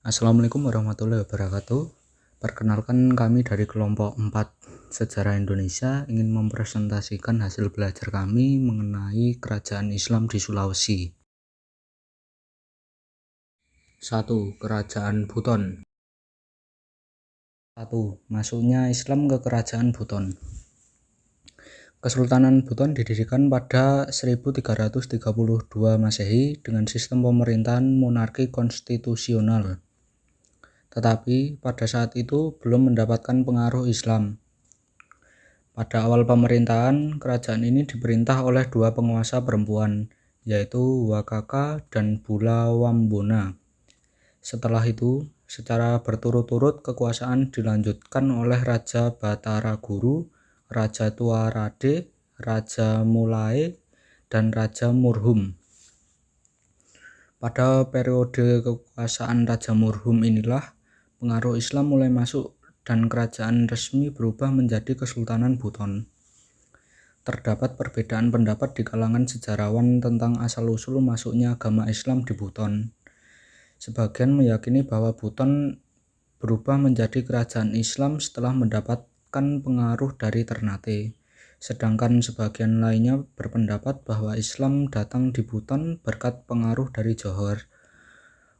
Assalamualaikum warahmatullahi wabarakatuh. Perkenalkan, kami dari kelompok 4 Sejarah Indonesia ingin mempresentasikan hasil belajar kami mengenai kerajaan Islam di Sulawesi. 1. Kerajaan Buton. 1. Masuknya Islam ke Kerajaan Buton. Kesultanan Buton didirikan pada 1332 Masehi dengan sistem pemerintahan monarki konstitusional. Tetapi pada saat itu belum mendapatkan pengaruh Islam. Pada awal pemerintahan, kerajaan ini diperintah oleh dua penguasa perempuan, yaitu Wakaka dan Bulawambona. Setelah itu, secara berturut-turut kekuasaan dilanjutkan oleh Raja Bataraguru, Raja Tuarade, Raja Mulae, dan Raja Murhum. Pada periode kekuasaan Raja Murhum inilah pengaruh Islam mulai masuk dan kerajaan resmi berubah menjadi Kesultanan Buton. Terdapat perbedaan pendapat di kalangan sejarawan tentang asal-usul masuknya agama Islam di Buton. Sebagian meyakini bahwa Buton berubah menjadi kerajaan Islam setelah mendapatkan pengaruh dari Ternate. Sedangkan sebagian lainnya berpendapat bahwa Islam datang di Buton berkat pengaruh dari Johor.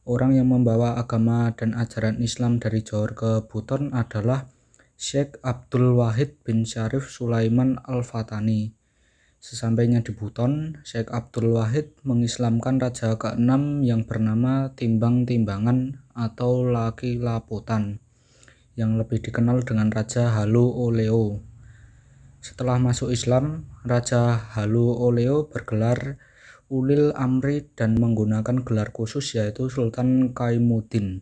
Orang yang membawa agama dan ajaran Islam dari Johor ke Buton adalah Syekh Abdul Wahid bin Syarif Sulaiman Al-Fatani. Sesampainya di Buton, Syekh Abdul Wahid mengislamkan raja ke-6 yang bernama Timbang-Timbangan atau Laki Laputan, yang lebih dikenal dengan Raja Halu Oleo. Setelah masuk Islam, Raja Halu Oleo bergelar Ulil Amri dan menggunakan gelar khusus yaitu Sultan Kaimuddin.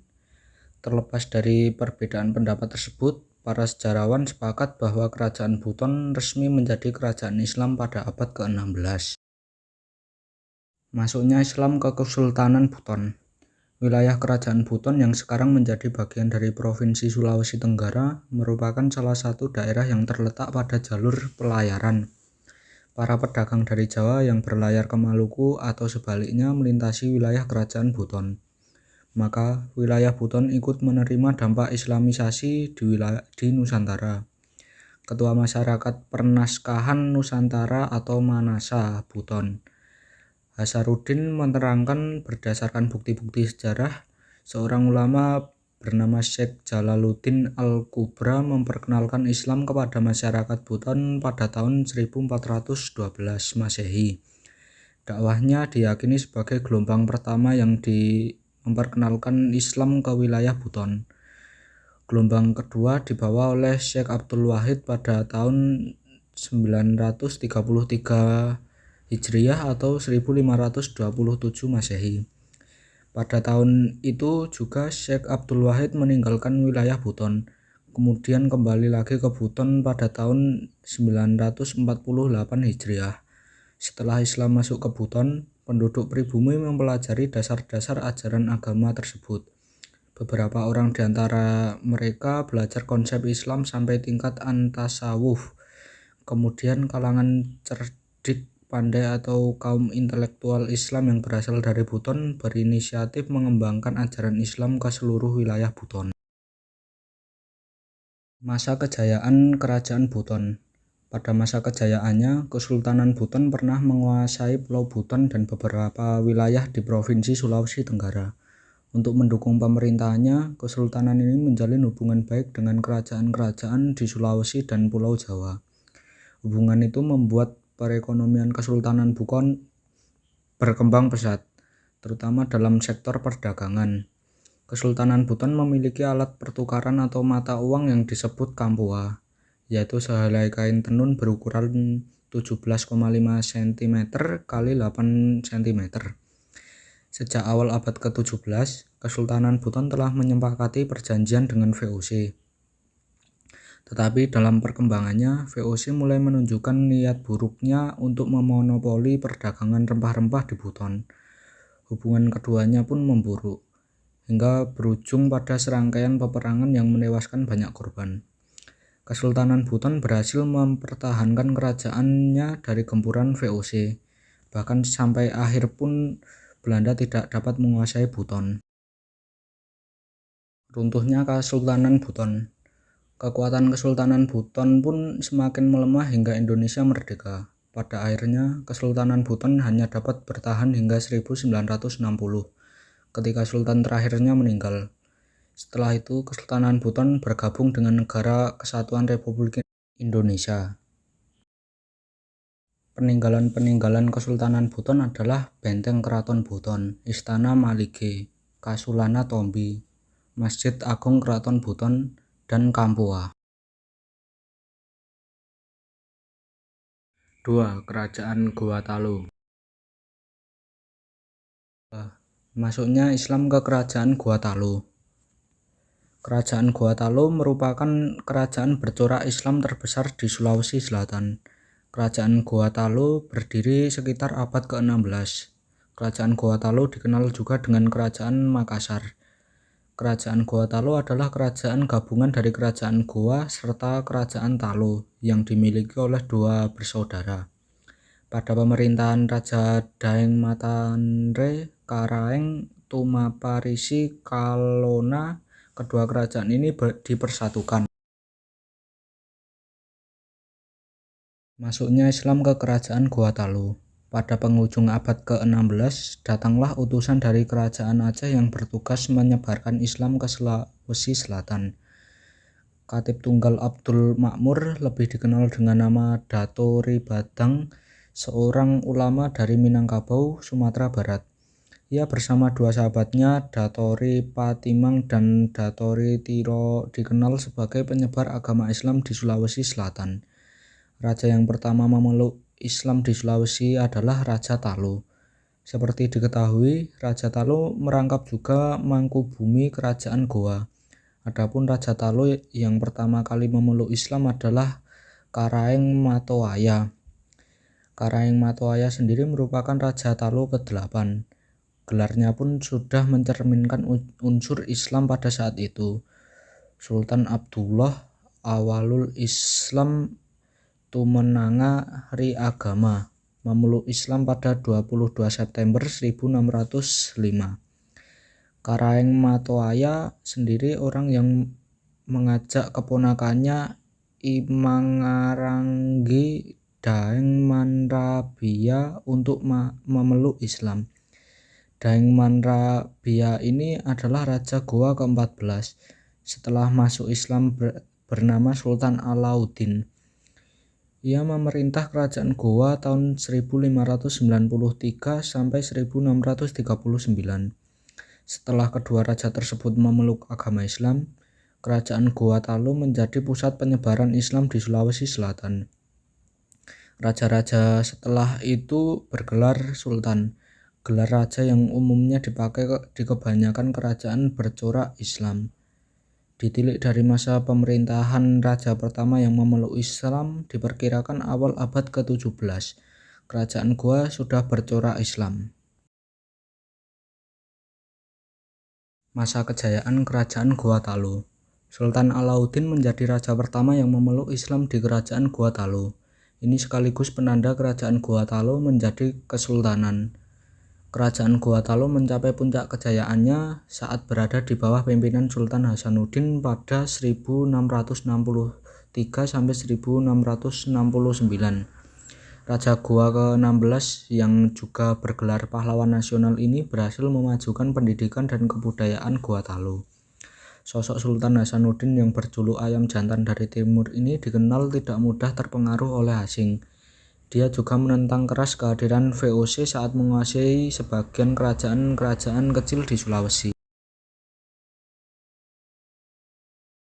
Terlepas dari perbedaan pendapat tersebut, para sejarawan sepakat bahwa kerajaan Buton resmi menjadi kerajaan Islam pada abad ke-16. Masuknya Islam ke Kesultanan Buton. Wilayah kerajaan Buton yang sekarang menjadi bagian dari Provinsi Sulawesi Tenggara merupakan salah satu daerah yang terletak pada jalur pelayaran. Para pedagang dari Jawa yang berlayar ke Maluku atau sebaliknya melintasi wilayah kerajaan Buton. Maka wilayah Buton ikut menerima dampak Islamisasi di Nusantara. Ketua Masyarakat Pernaskahan Nusantara atau Manasa Buton, Hasaruddin, menerangkan berdasarkan bukti-bukti sejarah, seorang ulama bernama Syekh Jalaluddin Al-Kubra memperkenalkan Islam kepada masyarakat Buton pada tahun 1412 Masehi. Dakwahnya diyakini sebagai gelombang pertama yang memperkenalkan Islam ke wilayah Buton. Gelombang kedua dibawa oleh Syekh Abdul Wahid pada tahun 933 Hijriah atau 1527 Masehi. Pada tahun itu juga Syekh Abdul Wahid meninggalkan wilayah Buton, kemudian kembali lagi ke Buton pada tahun 948 Hijriah. Setelah Islam masuk ke Buton, penduduk pribumi mempelajari dasar-dasar ajaran agama tersebut. Beberapa orang di antara mereka belajar konsep Islam sampai tingkat an-tasawuf. Kemudian kalangan cerdik pandai atau kaum intelektual Islam yang berasal dari Buton berinisiatif mengembangkan ajaran Islam ke seluruh wilayah Buton. Masa kejayaan Kerajaan Buton. Pada masa kejayaannya, Kesultanan Buton pernah menguasai Pulau Buton dan beberapa wilayah di Provinsi Sulawesi Tenggara. Untuk mendukung pemerintahannya, Kesultanan ini menjalin hubungan baik dengan kerajaan-kerajaan di Sulawesi dan Pulau Jawa. Hubungan itu membuat perekonomian Kesultanan Buton berkembang pesat, terutama dalam sektor perdagangan. Kesultanan Buton memiliki alat pertukaran atau mata uang yang disebut kampua, yaitu sehelai kain tenun berukuran 17,5 cm x 8 cm. Sejak awal abad ke-17, Kesultanan Buton telah menyepakati perjanjian dengan VOC. Tetapi dalam perkembangannya, VOC mulai menunjukkan niat buruknya untuk memonopoli perdagangan rempah-rempah di Buton. Hubungan keduanya pun memburuk, hingga berujung pada serangkaian peperangan yang menewaskan banyak korban. Kesultanan Buton berhasil mempertahankan kerajaannya dari gempuran VOC, bahkan sampai akhir pun Belanda tidak dapat menguasai Buton. Runtuhnya Kesultanan Buton. Kekuatan Kesultanan Buton pun semakin melemah hingga Indonesia merdeka. Pada akhirnya, Kesultanan Buton hanya dapat bertahan hingga 1960, ketika Sultan terakhirnya meninggal. Setelah itu, Kesultanan Buton bergabung dengan Negara Kesatuan Republik Indonesia. Peninggalan Kesultanan Buton adalah Benteng Keraton Buton, Istana Malige, Kasulana Tombi, Masjid Agung Keraton Buton, dan Kampua. 2. Kerajaan Gua Talu. Masuknya Islam ke Kerajaan Gua Talu. Kerajaan Gua Talu merupakan kerajaan bercorak Islam terbesar di Sulawesi Selatan. Kerajaan Gua Talu berdiri sekitar abad ke-16. Kerajaan Gua Talu dikenal juga dengan Kerajaan Makassar. Kerajaan Gua Talu adalah kerajaan gabungan dari Kerajaan Goa serta Kerajaan Talu yang dimiliki oleh dua bersaudara. Pada pemerintahan Raja Daeng Matanre Karaeng Tumaparisi Kalona, kedua kerajaan ini dipersatukan. Masuknya Islam ke Kerajaan Gua Talu. Pada penghujung abad ke-16, datanglah utusan dari Kerajaan Aceh yang bertugas menyebarkan Islam ke Sulawesi Selatan. Khatib Tunggal Abdul Makmur, lebih dikenal dengan nama Dato Ribadang, seorang ulama dari Minangkabau, Sumatera Barat. Ia bersama dua sahabatnya, Datori Patimang dan Datori Tiro, dikenal sebagai penyebar agama Islam di Sulawesi Selatan. Raja yang pertama memeluk Islam di Sulawesi adalah Raja Talu. Seperti diketahui, Raja Talu merangkap juga Mangkubumi Kerajaan Goa. Adapun Raja Talu yang pertama kali memeluk Islam adalah Karaeng Matoaya. Karaeng Matoaya sendiri merupakan Raja Talu ke-8. Gelarnya pun sudah mencerminkan unsur Islam pada saat itu. Sultan Abdullah Awalul Islam Tumenanga Ri Agama memeluk Islam pada 22 September 1605. Karaeng Matoaya sendiri orang yang mengajak keponakannya Imangaranggi Daeng Manrabia untuk memeluk Islam. Daeng Manrabia ini adalah Raja Goa ke-14 setelah masuk Islam bernama Sultan Alauddin. Ia memerintah kerajaan Goa tahun 1593 sampai 1639. Setelah kedua raja tersebut memeluk agama Islam, kerajaan Goa Talu menjadi pusat penyebaran Islam di Sulawesi Selatan. Raja-raja setelah itu bergelar sultan, gelar raja yang umumnya dipakai di kebanyakan kerajaan bercorak Islam. Ditilik dari masa pemerintahan raja pertama yang memeluk Islam diperkirakan awal abad ke-17. Kerajaan Goa sudah bercorak Islam. Masa kejayaan Kerajaan Goa Talu. Sultan Alauddin menjadi raja pertama yang memeluk Islam di Kerajaan Goa Talu. Ini sekaligus penanda Kerajaan Goa Talu menjadi kesultanan. Kerajaan Goa Talu mencapai puncak kejayaannya saat berada di bawah pimpinan Sultan Hasanuddin pada 1663 sampai 1669. Raja Goa ke-16 yang juga bergelar pahlawan nasional ini berhasil memajukan pendidikan dan kebudayaan Goa Talu. Sosok Sultan Hasanuddin yang berjuluk ayam jantan dari timur ini dikenal tidak mudah terpengaruh oleh asing. Dia juga menentang keras kehadiran VOC saat menguasai sebagian kerajaan-kerajaan kecil di Sulawesi.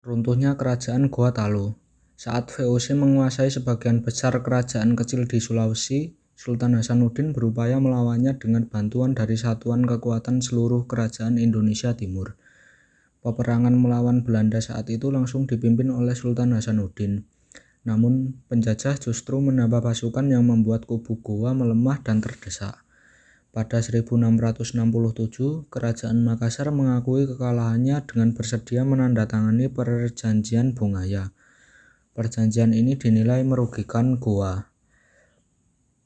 Runtuhnya Kerajaan Goa Talu. Saat VOC menguasai sebagian besar kerajaan kecil di Sulawesi, Sultan Hasanuddin berupaya melawannya dengan bantuan dari Satuan Kekuatan Seluruh Kerajaan Indonesia Timur. Peperangan melawan Belanda saat itu langsung dipimpin oleh Sultan Hasanuddin. Namun, penjajah justru menambah pasukan yang membuat kubu Goa melemah dan terdesak. Pada 1667, Kerajaan Makassar mengakui kekalahannya dengan bersedia menandatangani Perjanjian Bongaya. Perjanjian ini dinilai merugikan Goa.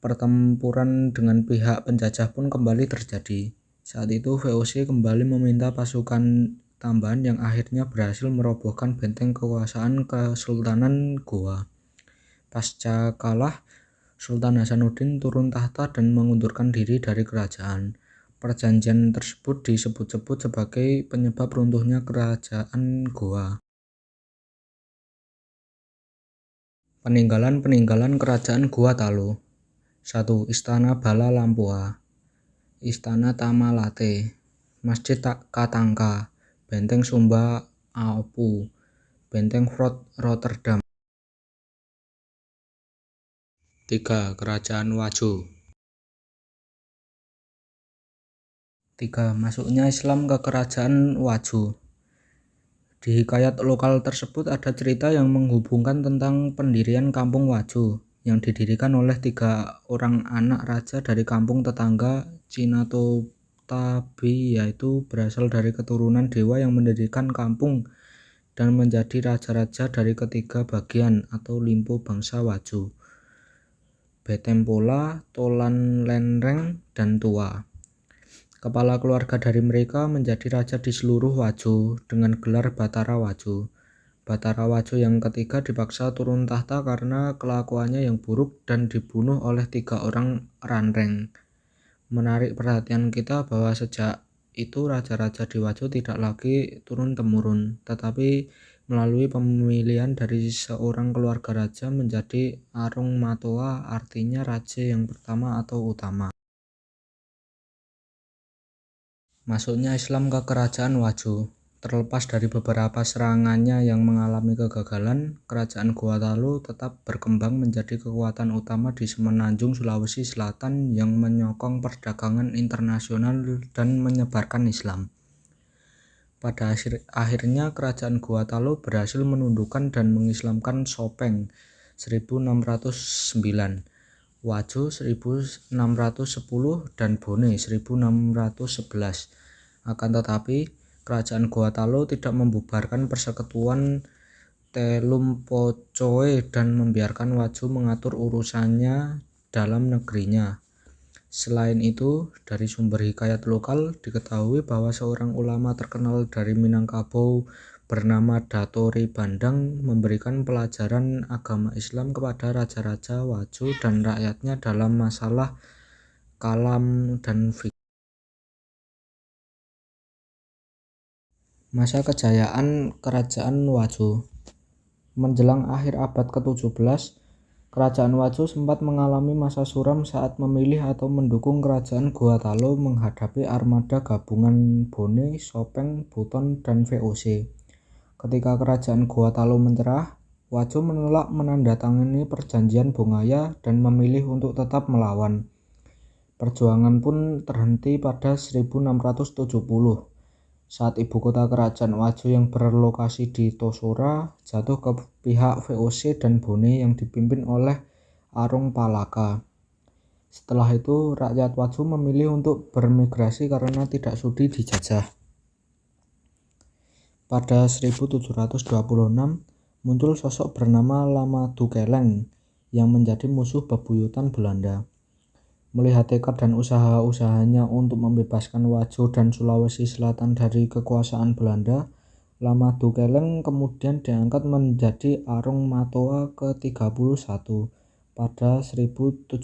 Pertempuran dengan pihak penjajah pun kembali terjadi. Saat itu VOC kembali meminta pasukan tambahan yang akhirnya berhasil merobohkan benteng kekuasaan Kesultanan Goa. Pasca kalah, Sultan Hasanuddin turun tahta dan mengundurkan diri dari kerajaan. Perjanjian tersebut disebut-sebut sebagai penyebab runtuhnya kerajaan Goa. Peninggalan kerajaan Gua Talo. 1. Istana Bala Lampua, Istana Tamalate, Masjid Katangka, Benteng Sumba Aopu, Benteng Fort Rotterdam. 3. Kerajaan Wajo. 3. Masuknya Islam ke kerajaan Wajo. Di hikayat lokal tersebut ada cerita yang menghubungkan tentang pendirian kampung Wajo yang didirikan oleh 3 orang anak raja dari kampung tetangga Cinatotabi, yaitu berasal dari keturunan dewa yang mendirikan kampung dan menjadi raja-raja dari ketiga bagian atau limpo bangsa Wajo: Betempola, Tolan Lenreng, dan Tua. Kepala keluarga dari mereka menjadi raja di seluruh Wajo dengan gelar Batara Wajo. Batara Wajo yang ketiga dipaksa turun tahta karena kelakuannya yang buruk dan dibunuh oleh 3 orang ranreng. Menarik perhatian kita bahwa sejak itu raja-raja di Wajo tidak lagi turun-temurun, tetapi melalui pemilihan dari seorang keluarga raja menjadi Arung Matoa, artinya raja yang pertama atau utama. Masuknya Islam ke kerajaan Wajo. Terlepas dari beberapa serangannya yang mengalami kegagalan, kerajaan Gua Talo tetap berkembang menjadi kekuatan utama di semenanjung Sulawesi Selatan yang menyokong perdagangan internasional dan menyebarkan Islam. Pada akhirnya kerajaan Gua Talo berhasil menundukkan dan mengislamkan Sopeng 1609, Wajo 1610, dan Bone 1611. Akan tetapi, kerajaan Gua Talo tidak membubarkan persekutuan Telumpocoe dan membiarkan Wajo mengatur urusannya dalam negerinya. Selain itu, dari sumber hikayat lokal diketahui bahwa seorang ulama terkenal dari Minangkabau bernama Datori Bandang memberikan pelajaran agama Islam kepada raja-raja Wajo dan rakyatnya dalam masalah kalam dan fikih. Masa kejayaan kerajaan Wajo. Menjelang akhir abad ke-17, kerajaan Wajo sempat mengalami masa suram saat memilih atau mendukung kerajaan Gua Talo menghadapi armada gabungan Bone, Sopeng, Buton, dan VOC. Ketika kerajaan Gua Talo menyerah, Wajo menolak menandatangani perjanjian Bongaya dan memilih untuk tetap melawan. Perjuangan pun terhenti pada 1670 saat ibu kota kerajaan Wajo yang berlokasi di Tosora jatuh ke pihak VOC dan Bone yang dipimpin oleh Arung Palaka. Setelah itu, rakyat Wajo memilih untuk bermigrasi karena tidak sudi dijajah. Pada 1726, muncul sosok bernama Lama Dukeleng yang menjadi musuh bebuyutan Belanda. Melihat tekad dan usaha-usahanya untuk membebaskan Wajo dan Sulawesi Selatan dari kekuasaan Belanda, Lama Dukeleng kemudian diangkat menjadi Arung Matoa ke-31 pada 1736.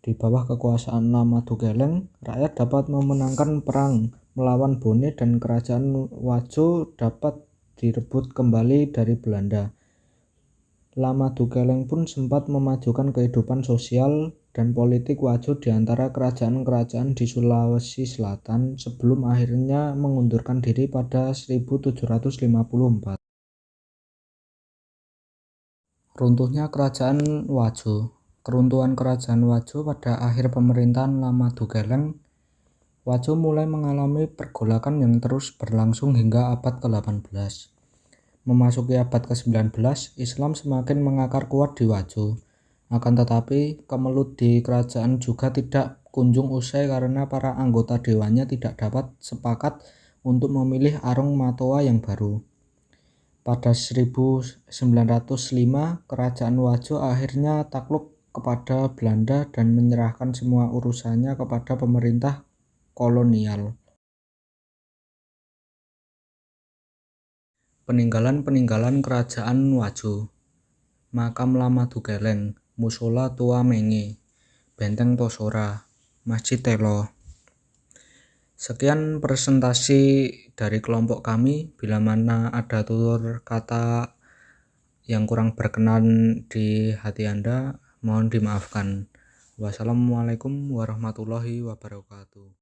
Di bawah kekuasaan Lama Dukeleng, rakyat dapat memenangkan perang melawan Bone dan kerajaan Wajo dapat direbut kembali dari Belanda. Lama Dukeleng pun sempat memajukan kehidupan sosial dan politik Wajo di antara kerajaan-kerajaan di Sulawesi Selatan sebelum akhirnya mengundurkan diri pada 1754. Runtuhnya kerajaan Wajo. Keruntuhan kerajaan Wajo pada akhir pemerintahan Lama Dukeleng, Wajo mulai mengalami pergolakan yang terus berlangsung hingga abad ke-18. Memasuki abad ke-19, Islam semakin mengakar kuat di Wajo. Akan tetapi, kemelut di kerajaan juga tidak kunjung usai karena para anggota dewannya tidak dapat sepakat untuk memilih Arung Matoa yang baru. Pada 1905, kerajaan Wajo akhirnya takluk kepada Belanda dan menyerahkan semua urusannya kepada pemerintah kolonial. Peninggalan-peninggalan Kerajaan Wajo, Makam Lama Dukeleng, Musola Tua Menge, Benteng Tosora, Masjid Telo. Sekian presentasi dari kelompok kami. Bila mana ada tutur kata yang kurang berkenan di hati Anda, mohon dimaafkan. Wassalamualaikum warahmatullahi wabarakatuh.